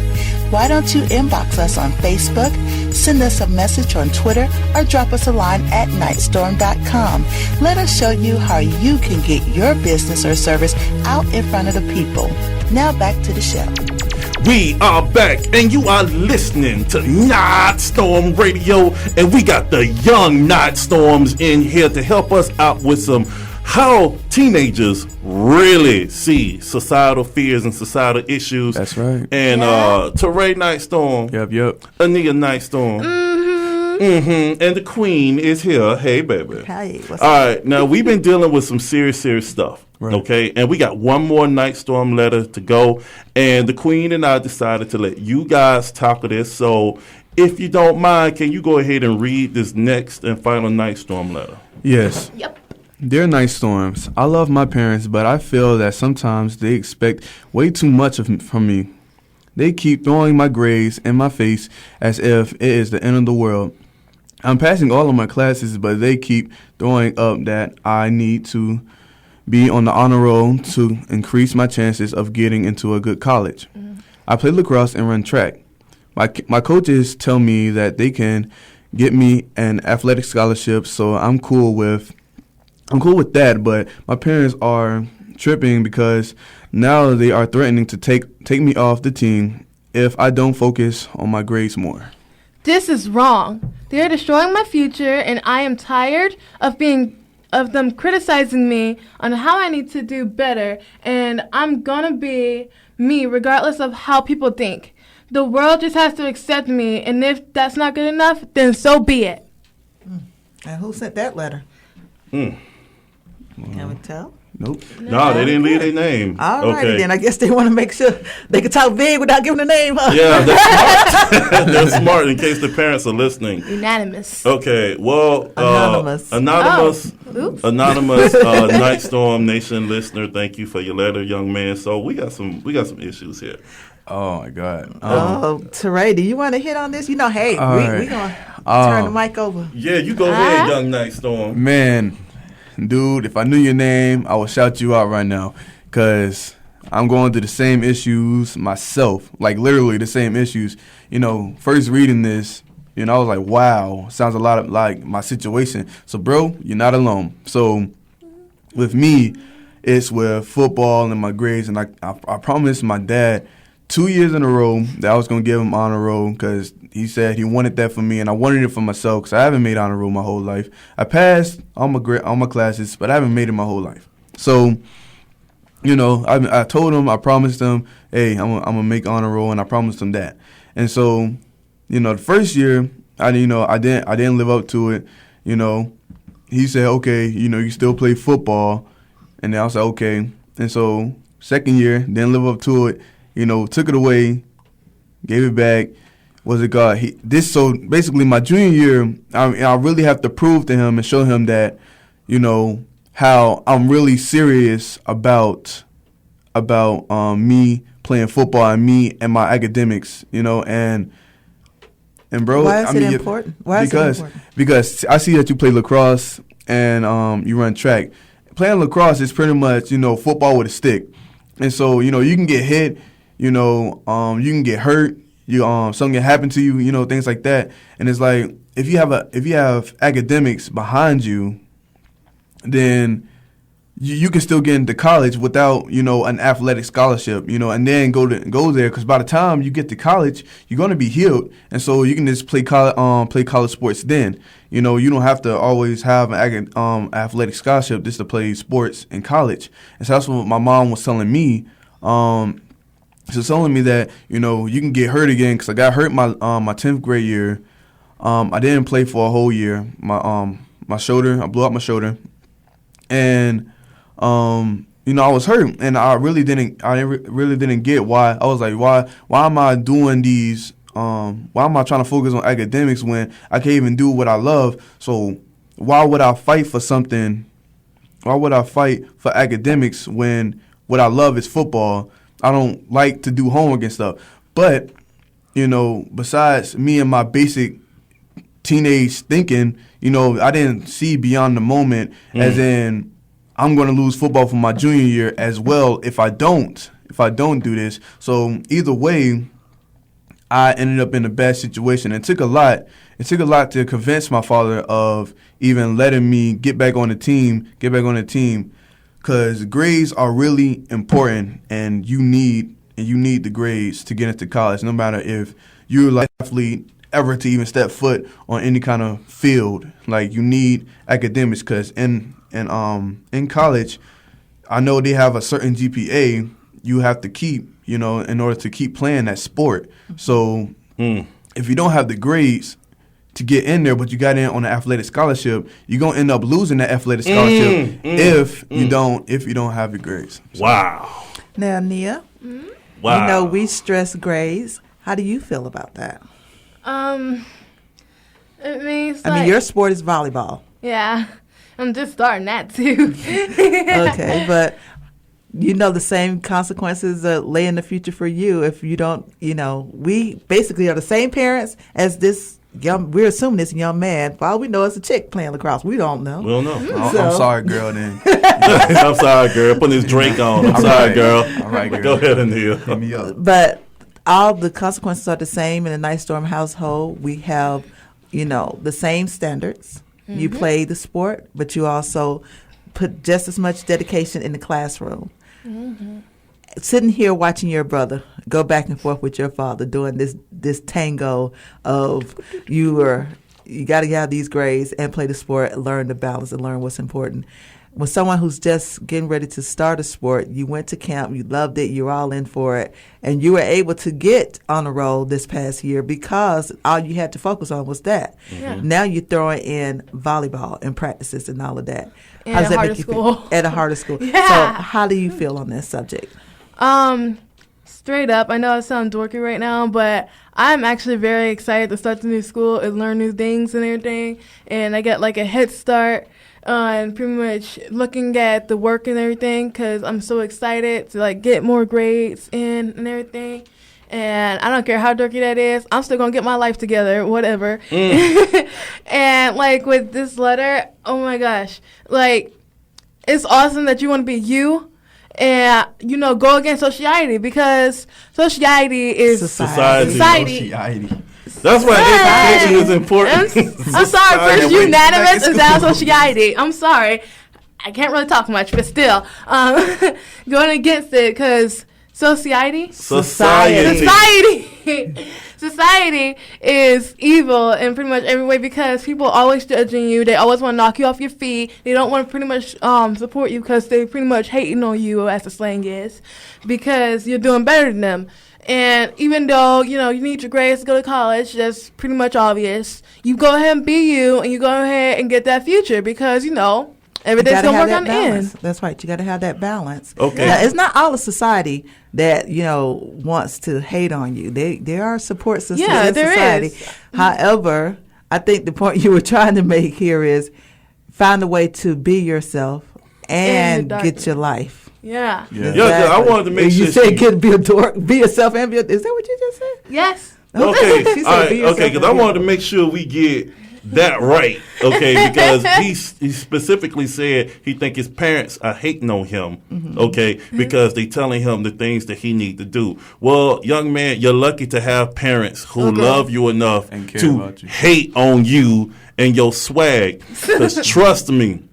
Why don't you inbox us on Facebook, send us a message on Twitter, or drop us a line at Nyghtstorm.com. Let us show you how you can get your business or service out in front of the people. Now back to the show. We are back, and you are listening to Nyghtstorm Radio, and we got the young Nyghtstorms in here to help us out with some how teenagers really see societal fears and societal issues. That's right. And Teray Nyghtstorm. Yep. Ania Nyghtstorm. And the Queen is here. Hey, baby. Hey, what's All up? right, now we've been dealing with some serious stuff. Right. Okay, and we got one more Nyghtstorm letter to go, and the Queen and I decided to let you guys tackle this. So, if you don't mind, can you go ahead and read this next and final Nyghtstorm letter? Yes. Yep. Dear Nyghtstorms, I love my parents, but I feel that sometimes they expect way too much from me. They keep throwing my grades in my face as if it is the end of the world. I'm passing all of my classes, but they keep throwing up that I need to be on the honor roll to increase my chances of getting into a good college. I play lacrosse and run track. My coaches tell me that they can get me an athletic scholarship, so I'm cool with that, but my parents are tripping because now they are threatening to take me off the team if I don't focus on my grades more. This is wrong. They are destroying my future, and I am tired of them criticizing me on how I need to do better, and I'm gonna be me regardless of how people think. The world just has to accept me, and if that's not good enough, then so be it. And who sent that letter? Can we tell? Nope. No, they didn't leave their name. All righty then. I guess they want to make sure they can talk big without giving a name, huh? Yeah, they're smart. They're smart in case the parents are listening. Unanimous. Okay, well, Anonymous. Anonymous Oops. Nyghtstorm Nation listener, thank you for your letter, young man. So we got some issues here. Oh my God. Teray, do you want to hit on this? You know, hey, we right. gonna turn the mic over. Yeah, you go ahead, young Nyghtstorm. Man, dude, if I knew your name, I would shout you out right now, because I'm going through the same issues myself, like literally the same issues. You know, first reading this, I was like, wow, sounds a lot like my situation. So, bro, you're not alone. So, with me, it's with football and my grades. And I promised my dad 2 years in a row that I was going to give him honor roll because he said he wanted that for me, and I wanted it for myself because I haven't made honor roll my whole life. I passed all my classes, but I haven't made it my whole life. So, I told him, I promised him, hey, I'm going to make honor roll, and I promised him that. And so, the first year, I didn't live up to it. He said, okay, you still play football. And then I was like, okay. And so second year, didn't live up to it. Took it away, gave it back. Was it God? So basically, my junior year, I really have to prove to him and show him that, how I'm really serious about me playing football and me and my academics, and bro, why is it important? Because I see that you play lacrosse and you run track. Playing lacrosse is pretty much football with a stick, and so you can get hit. You can get hurt. Something can happen to you. Things like that. And it's like if you have academics behind you, then you can still get into college without an athletic scholarship. And then go there because by the time you get to college, you're going to be healed, and so you can just play college sports. Then you don't have to always have an athletic scholarship just to play sports in college. And so that's what my mom was telling me. So telling me that, you can get hurt again because I got hurt my 10th grade year. I didn't play for a whole year. My shoulder, I blew out my shoulder. And, I was hurt. And I really didn't get why. I was like, why am I doing these, why am I trying to focus on academics when I can't even do what I love? So why would I fight for something? Why would I fight for academics when what I love is football? I don't like to do homework and stuff. But, besides me and my basic teenage thinking, I didn't see beyond the moment as in I'm going to lose football for my junior year as well if I don't do this. So either way, I ended up in a bad situation. It took a lot to convince my father of even letting me get back on the team. Because grades are really important, and you need the grades to get into college, no matter if you're like an athlete ever to even step foot on any kind of field. Like, you need academics because in college, I know they have a certain GPA you have to keep, in order to keep playing that sport. So if you don't have the grades to get in there, but you got in on an athletic scholarship, you're gonna end up losing that athletic scholarship if you don't have the grades. So. Wow. Now, Nia, wow. We stress grades. How do you feel about that? It means your sport is volleyball. Yeah, I'm just starting that too. Okay, but the same consequences lay in the future for you if you don't. We basically are the same parents as this. We're assuming this young man. For all we know, it's a chick playing lacrosse. We don't know. We don't know. I'm sorry, girl, then. I'm sorry, girl. Putting this drink on. I'm sorry, girl. All right, girl. Go ahead, Anita. Hit me up. But all the consequences are the same in the Nyghtstorm household. We have, the same standards. Mm-hmm. You play the sport, but you also put just as much dedication in the classroom. Mm-hmm. Sitting here watching your brother go back and forth with your father doing this tango of you got to have these grades and play the sport, learn the balance and learn what's important. When someone who's just getting ready to start a sport, you went to camp, you loved it, you're all in for it, and you were able to get on a roll this past year because all you had to focus on was that. Mm-hmm. Now you're throwing in volleyball and practices and all of that. And how does that make you feel? At a harder school. Yeah. So how do you feel on this subject? Straight up, I know I sound dorky right now, but I'm actually very excited to start the new school and learn new things and everything. And I get like a head start on pretty much looking at the work and everything because I'm so excited to like get more grades in and everything. And I don't care how dorky that is, I'm still going to get my life together, whatever. And like with this letter, oh my gosh, like it's awesome that you want to be you. And, go against society because society is society. That's why education is important. I'm sorry, first unanimous is down society. I'm sorry. I can't really talk much, but still, going against it because society is evil in pretty much every way because people are always judging you. They always want to knock you off your feet. They don't want to pretty much support you because they pretty much hating on you, as the slang is, because you're doing better than them. And even though, you need your grades to go to college, that's pretty much obvious. You go ahead and be you, and you go ahead and get that future because, everything's going to work on the end. That's right. You got to have that balance. Okay. Now, it's not all of society that, wants to hate on you. There are support systems in society. Is. However, I think the point you were trying to make here is find a way to be yourself and get your life. Yeah. Exactly. I wanted to make sure. You said be a dork, be yourself, and is that what you just said? Yes. Okay. She said All right. be yourself Okay. Because I wanted to make sure we get that right. Okay. Because he specifically said he think his parents are hating on him. Mm-hmm. Okay. Because they telling him the things that he need to do. Well, young man, you're lucky to have parents who love you enough and care to about you. hate on you and your swag. Because trust me.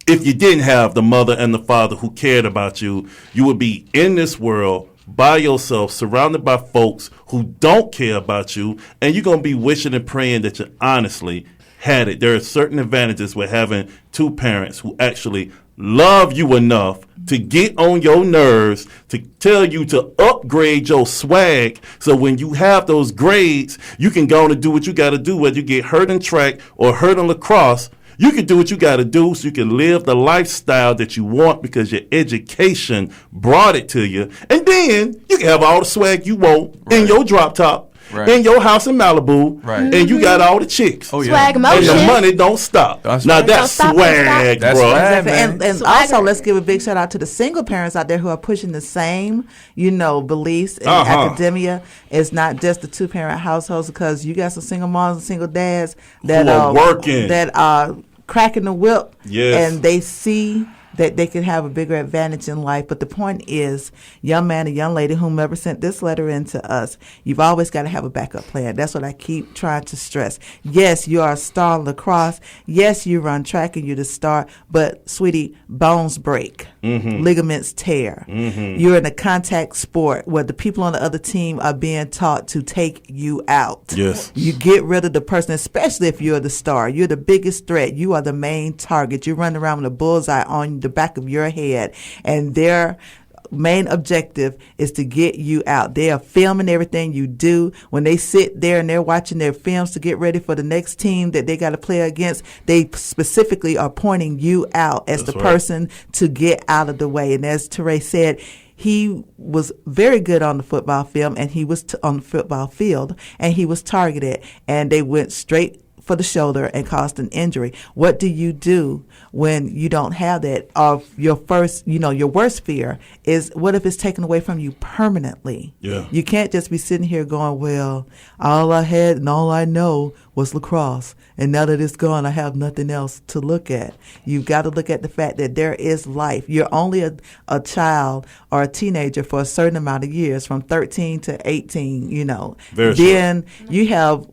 If you didn't have the mother and the father who cared about you, you would be in this world by yourself, surrounded by folks who don't care about you, and you're going to be wishing and praying that you honestly had it. There are certain advantages with having two parents who actually love you enough to get on your nerves, to tell you to upgrade your swag, so when you have those grades, you can go on and do what you got to do, whether you get hurt in track or hurt in lacrosse. You can do what you got to do so you can live the lifestyle that you want because your education brought it to you. And then you can have all the swag you want in your drop top, in your house in Malibu, and you got all the chicks. Oh, yeah. Swag And motion. the money don't stop. That's Now right. that's Don't stop, swag, That's bro. right. And man. also, let's give a big shout out to the single parents out there who are pushing the same, beliefs in academia. It's not just the two-parent households because you got some single moms and single dads that Who are working. that are cracking the whip, Yes. and they see that they can have a bigger advantage in life. But the point is, young man and young lady, whomever sent this letter in to us, you've always got to have a backup plan. That's what I keep trying to stress. Yes, you are a star in lacrosse. Yes, you run track and you're the star. But, sweetie, bones break. Ligaments tear. You're in a contact sport where the people on the other team are being taught to take you out. Yes. You get rid of the person, especially if you're the star. You're the biggest threat. You are the main target. You're running around with a bullseye on the back of your head, and their main objective is to get you out. They are filming everything you do. When they sit there and they're watching their films to get ready for the next team that they got to play against, they specifically are pointing you out as the person to get out of the way. And as Teray said, he was very good on the football film, and he was on the football field, and he was targeted, and they went straight for the shoulder and caused an injury. What do you do when you don't have that? Your worst fear is, what if it's taken away from you permanently? Yeah. You can't just be sitting here going, well, all I had and all I know was lacrosse, and now that it's gone, I have nothing else to look at. You've got to look at the fact that there is life. You're only a child or a teenager for a certain amount of years, from 13 to 18, Very then you have,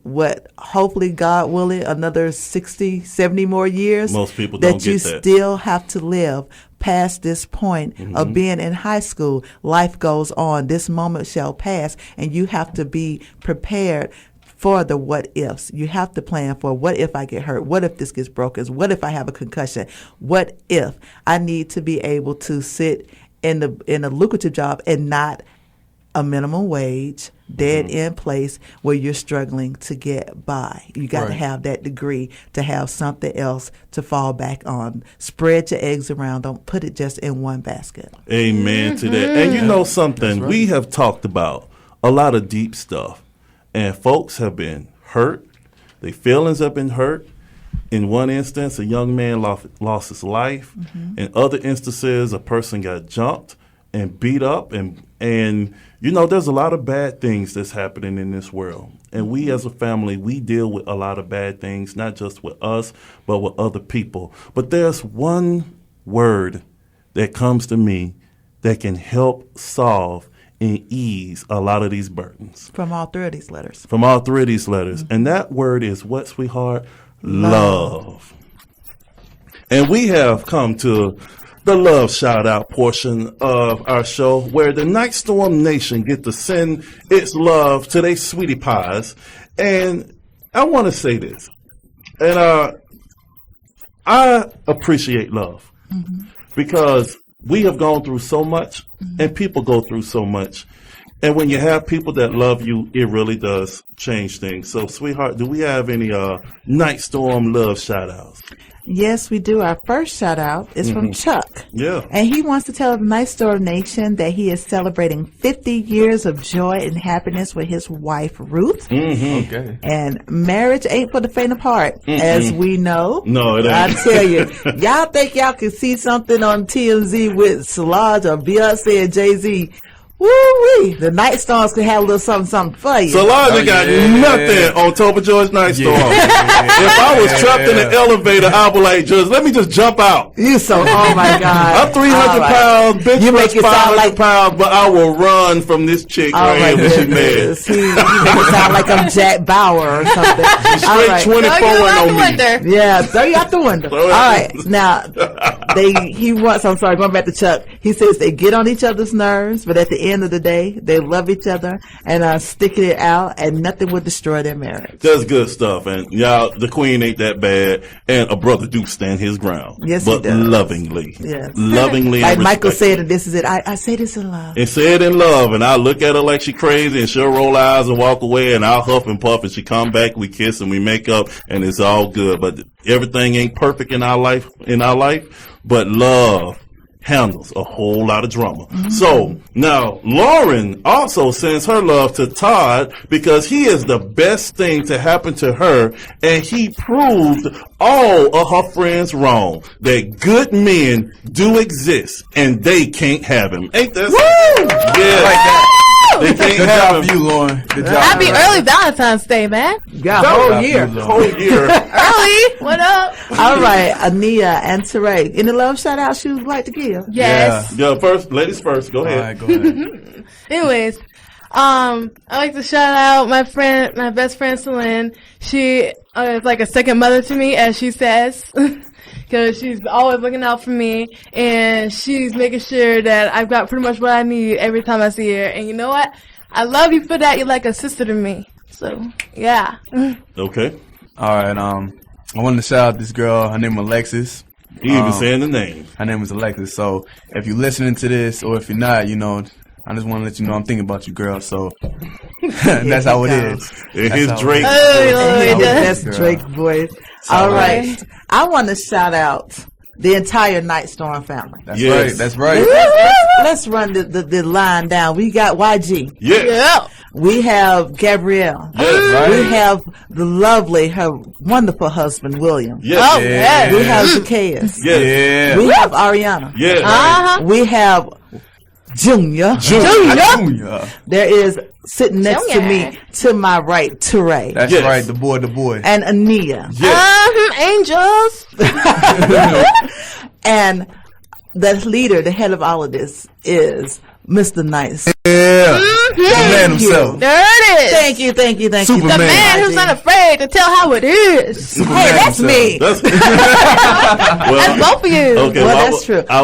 hopefully, God willing, another 60, 70 more years. Most people don't that you get that. still have to live past this point of being in high school. Life goes on. This moment shall pass, and you have to be prepared for the what ifs. You have to plan for, what if I get hurt? What if this gets broken? What if I have a concussion? What if I need to be able to sit in a lucrative job and not a minimum wage, dead end place where you're struggling to get by? You got to have that degree to have something else to fall back on. Spread your eggs around. Don't put it just in one basket. Amen to that. And you know something, we have talked about a lot of deep stuff, and folks have been hurt. Their feelings have been hurt. In one instance, a young man lost his life. In other instances, a person got jumped and beat up, and there's a lot of bad things that's happening in this world. And we as a family, we deal with a lot of bad things, not just with us, but with other people. But there's one word that comes to me that can help solve and ease a lot of these burdens. From all three of these letters. And that word is what, sweetheart? Love. And we have come to the love shout-out portion of our show where the Nyghtstorm Nation get to send its love to their sweetie pies. And I want to say this. And I appreciate love because we have gone through so much and people go through so much. And when you have people that love you, it really does change things. So, sweetheart, do we have any Nyghtstorm love shout-outs? Yes, we do. Our first shout out is from Chuck. Yeah. And he wants to tell the Nyghtstorm Nation that he is celebrating 50 years of joy and happiness with his wife, Ruth. Okay. And marriage ain't for the faint of heart, as we know. No, it ain't. I tell you, y'all think y'all can see something on TMZ with Solange or Beyonce and Jay-Z. Woo-wee. The Nyghtstorms can have a little something for you. Solange got nothing on Toba George Nyghtstorm. If I was trapped in an elevator, I'd be like, just let me just jump out. You so, oh my God. I'm 300 pounds, bitch, you make it 500 like pounds, but I will run from this chick right here when she's mad. He make it sound like I'm Jack Bauer or something. Straight 24 on me. Yeah, throw you out the window. All right. Now, going back to Chuck, he says they get on each other's nerves, but at the end of the day, they love each other and are sticking it out, and nothing would destroy their marriage. That's good stuff. And y'all, the queen ain't that bad, and a brother do stand his ground. Yes, but he does. Lovingly. Yes. Lovingly. Like Michael said, and this is it. I say this in love. And say it in love, and I look at her like she crazy, and she'll roll eyes and walk away, and I'll huff and puff, and she come back, we kiss, and we make up, and it's all good. But everything ain't perfect in our life, but love handles a whole lot of drama. So now Lauren also sends her love to Todd because he is the best thing to happen to her, and he proved all of her friends wrong. That good men do exist and they can't have him. Ain't that something? Yeah, like that. They can't Good have job him. for you, Lauren. Good job. Happy early Valentine's Day, man. Yeah, whole year. Early. What up? All right, Ania and Teray. Any love shout out you would like to give? Yes. Yeah, first, ladies first. Go ahead. All right, go ahead. Anyways, I like to shout out my best friend Celine. She is like a second mother to me, as she says. Because she's always looking out for me, and she's making sure that I've got pretty much what I need every time I see her. And you know what? I love you for that. You're like a sister to me. So, yeah. Okay. All right. I wanted to shout out this girl. Her name is Alexis. You even saying the name. Her name is Alexis. So if you're listening to this, or if you're not, I just want to let you know I'm thinking about you, girl. So that's how it is. And his Drake. That's Drake voice. All right. I want to shout out the entire Nyghtstorm family. That's right. That's right. Let's run the line down. We got YG. Yeah. We have Gabrielle. Yes. Right. We have the lovely, her wonderful husband, William. Yes. Oh, yeah. We have Zacchaeus. Yes. Yeah. We have Ariana. Yeah. We have Junior. There is sitting next to me, to my right, Teray. That's right, the boy. And Ania. Angels. And the leader, the head of all of this is Mr. Nice. Yeah. The man himself. There it is. Thank you. Superman. The man who's not afraid to tell how it is. Superman Hey, that's himself. me. That's both of you. Okay, Well, that's true. I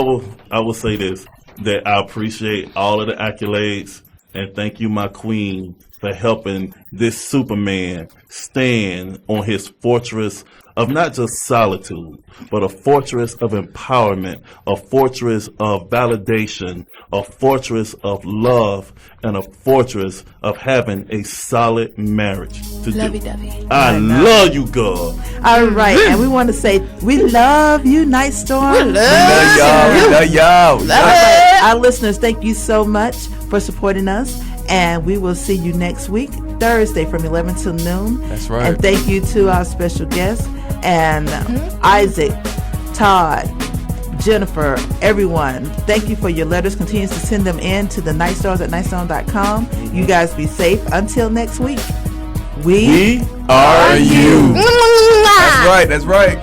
will say this, that I appreciate all of the accolades, and thank you, my queen, for helping this Superman stand on his fortress of not just solitude, but a fortress of empowerment, a fortress of validation, a fortress of love, and a fortress of having a solid marriage to Lovey-dovey. I love you, girl. All right, and we want to say we love you, Nyghtstorm. We love y'all. Love it. Our listeners, thank you so much for supporting us, and we will see you next week, Thursday from 11 till noon. That's right. And thank you to our special guests, and Isaac, Todd, Jennifer, everyone. Thank you for your letters. Continue to send them in to the Nyghtstorms at nightstorm.com. You guys be safe. Until next week, we are you. That's right.